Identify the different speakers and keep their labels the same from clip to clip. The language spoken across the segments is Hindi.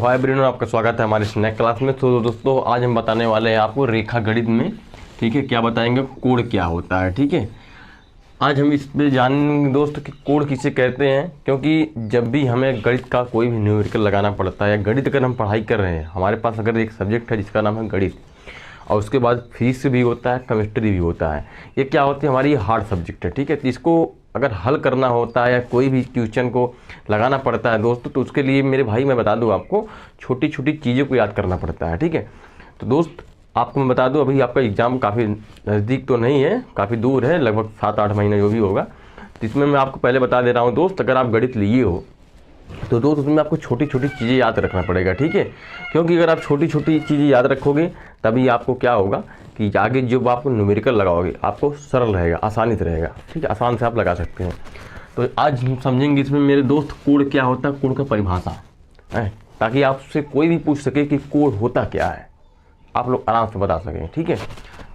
Speaker 1: हाय ब्रेनो, आपका स्वागत है हमारे इस नए क्लास में। तो दोस्तों आज हम बताने वाले हैं आपको रेखा गणित में, ठीक है, क्या बताएंगे, कोण क्या होता है। ठीक है, आज हम इस पे जानेंगे दोस्त कि कोण किसे कहते हैं, क्योंकि जब भी हमें गणित का कोई भी न्यूमेरिकल लगाना पड़ता है या गणित अगर हम पढ़ाई कर रहे हैं, हमारे पास अगर एक सब्जेक्ट है जिसका नाम है गणित और उसके बाद फिजिक्स भी होता है, केमिस्ट्री भी होता है, ये क्या होती है, हमारी हार्ड सब्जेक्ट है। ठीक है, तो इसको अगर हल करना होता है या कोई भी ट्यूशन को लगाना पड़ता है दोस्तों, तो उसके लिए मेरे भाई मैं बता दूं आपको, छोटी छोटी चीज़ों को याद करना पड़ता है। ठीक है, तो दोस्त आपको मैं बता दूं, अभी आपका एग्ज़ाम काफ़ी नज़दीक तो नहीं है, काफ़ी दूर है, लगभग 7-8 महीने जो भी होगा। तो इसमें मैं आपको पहले बता दे रहा हूँ दोस्त, अगर आप गणित लिए हो तो दोस्त उसमें आपको छोटी छोटी चीज़ें याद रखना पड़ेगा। ठीक है, क्योंकि अगर आप छोटी छोटी चीज़ें याद रखोगे तभी आपको क्या होगा कि आगे जब आप न्यूमेरिकल लगाओगे आपको सरल रहेगा, आसानी से रहेगा। ठीक है, आसान से आप लगा सकते हैं। तो आज हम समझेंगे इसमें मेरे दोस्त कोण क्या होता है, कोण का परिभाषा है, ताकि आपसे कोई भी पूछ सके कि कोण होता क्या है, आप लोग आराम से बता सकें। ठीक है,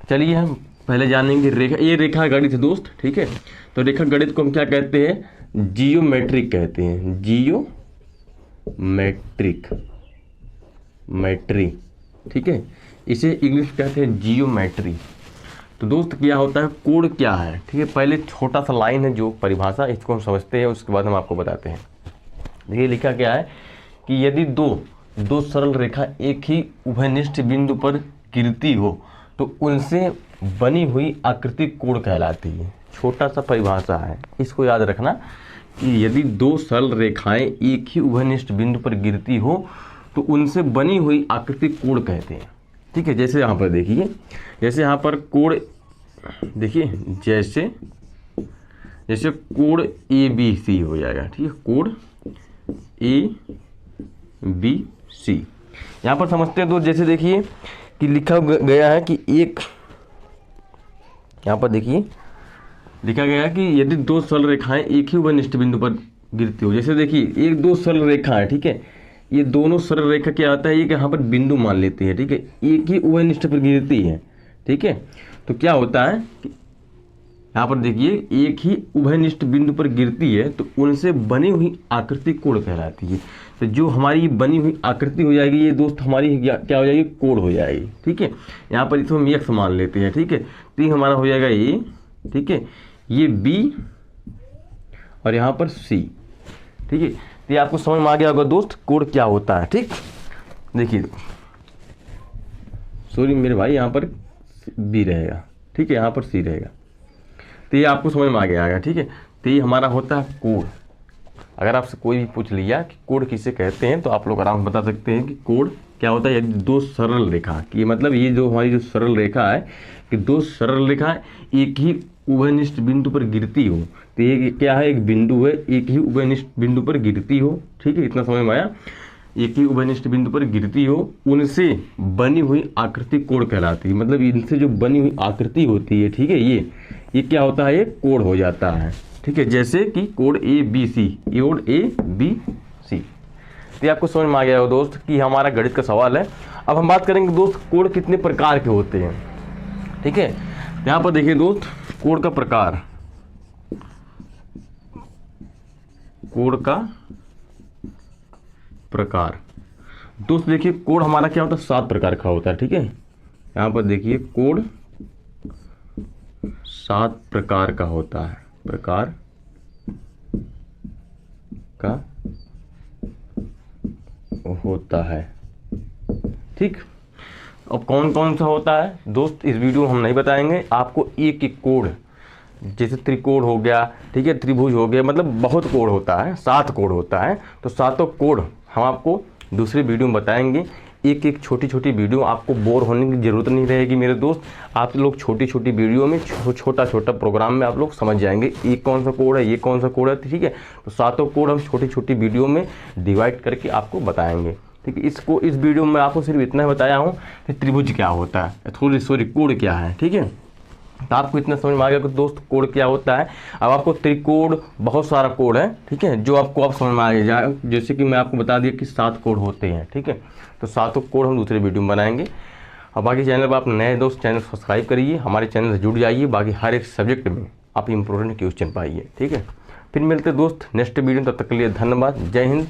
Speaker 1: चलिए हम पहले जानेंगे रेखा। ये रेखा गणित है दोस्त। ठीक है, तो रेखा गणित को हम क्या कहते हैं, जियोमेट्रिक कहते हैं, जियोमेट्रिक मैट्री। ठीक है, इसे इंग्लिश कहते हैं जियोमेट्री। तो दोस्त क्या होता है, कोण क्या है। ठीक है, पहले छोटा सा लाइन है जो परिभाषा, इसको हम समझते हैं, उसके बाद हम आपको बताते हैं। देखिए लिखा क्या है कि यदि दो सरल रेखा एक ही उभयनिष्ठ बिंदु पर गिरती हो तो उनसे बनी हुई आकृति कोण कहलाती है। छोटा सा परिभाषा है, इसको याद रखना कि यदि दो सरल रेखाएं एक ही उभयनिष्ठ बिंदु पर गिरती हो तो उनसे बनी हुई आकृति कोण कहते हैं। ठीक है, जैसे यहाँ पर देखिए, जैसे यहाँ पर कोण देखिए, जैसे कोण ABC हो जाएगा। ठीक है, कोण ABC यहाँ पर समझते हैं दोस्त। जैसे देखिए कि लिखा गया है कि एक, यहाँ पर देखिए लिखा गया है कि यदि दो सरल रेखाएं एक ही उभयनिष्ठ बिंदु पर गिरती हो। जैसे देखिए एक दो सरल रेखा है, ठीक है, ये दोनों सरल रेखा क्या आता है, ये यहाँ पर बिंदु मान लेती है। ठीक है, एक ही उभयनिष्ठ पर गिरती है। ठीक है, तो क्या होता है कि यहाँ पर देखिए एक ही उभयनिष्ठ बिंदु पर गिरती है तो उनसे बनी हुई आकृति कोण कहलाती है। तो जो हमारी बनी हुई आकृति हो जाएगी ये दोस्त हमारी क्या हो जाएगी, कोण हो जाएगी। ठीक है, यहाँ पर इसको हम एक्स मान लेते हैं। ठीक है, तो ये हमारा हो जाएगा ए, ठीक है, ये बी और यहाँ पर सी। ठीक है, तो ये आपको समझ में आ गया होगा दोस्त कोण क्या होता है। ठीक, देखिए सॉरी मेरे भाई, यहाँ पर बी रहेगा। ठीक है, यहाँ पर सी रहेगा, तो ये आपको समझ में आ गया। ठीक है, तो ये हमारा होता है कोण। अगर आपसे कोई भी पूछ लिया कि कोण किसे कहते हैं तो आप लोग आराम से बता सकते हैं कि कोण क्या होता है। यदि दो सरल रेखा की, मतलब ये जो हमारी जो सरल रेखा है कि दो सरल रेखा एक ही उभयनिष्ठ बिंदु पर गिरती हो, तो ये क्या है, एक बिंदु है, एक ही उभयनिष्ठ बिंदु पर गिरती हो। ठीक है, इतना समझ में आया, एक ही उभयनिष्ठ बिंदु पर गिरती हो, उनसे बनी हुई आकृति कोण कहलाती है। मतलब इनसे जो बनी हुई आकृति होती है, ठीक है, ये क्या होता है, ये कोण हो जाता है। ठीक है, जैसे कि कोण ABC, कोण ABC। तो ये आपको समझ में आ गया हो दोस्त कि हमारा गणित का सवाल है। अब हम बात करेंगे दोस्त कोण कितने प्रकार के होते हैं। ठीक है, यहाँ पर देखिए दोस्त कोण का प्रकार, कोण का प्रकार दोस्त देखिए, कोण हमारा क्या होता है, 7 प्रकार का होता है। ठीक है, यहाँ पर देखिए कोण 7 प्रकार का होता है, प्रकार का होता है। ठीक, अब कौन कौन सा होता है दोस्त इस वीडियो में हम नहीं बताएंगे आपको। एक एक कोण, जैसे त्रिकोण हो गया, ठीक है, त्रिभुज हो गया, मतलब बहुत कोण होता है, 7 कोण होता है। तो 7 कोण हम आपको दूसरे वीडियो में बताएंगे। एक एक छोटी छोटी वीडियो, आपको बोर होने की ज़रूरत नहीं रहेगी मेरे दोस्त। आप लोग छोटी छोटी वीडियो में छोटा छोटा प्रोग्राम में आप लोग समझ जाएंगे ये कौन सा कोड है, ये कौन सा कोड है। ठीक है, तो 7 कोड हम छोटी छोटी वीडियो में डिवाइड करके आपको बताएंगे। ठीक है, इस वीडियो में आपको सिर्फ इतना बताया हूँ कि त्रिभुज क्या होता है, सॉरी कोड क्या है। ठीक है, तो आपको इतना समझ में आ गया कि दोस्त कोण क्या होता है। अब आपको त्रिकोण, बहुत सारा कोण है, ठीक है, जो आपको समझ में आ गया। जैसे कि मैं आपको बता दिया कि 7 कोण होते हैं। ठीक है, तो 7 कोण हम दूसरे वीडियो में बनाएंगे। अब बाकी चैनल पर आप नए दोस्त, चैनल सब्सक्राइब करिए, हमारे चैनल से जुड़ जाइए। बाकी हर एक सब्जेक्ट में आप इम्पोर्टेंट क्वेश्चन पाइए। ठीक है, फिर मिलते दोस्त नेक्स्ट वीडियो, तब तक के लिए धन्यवाद, जय हिंद।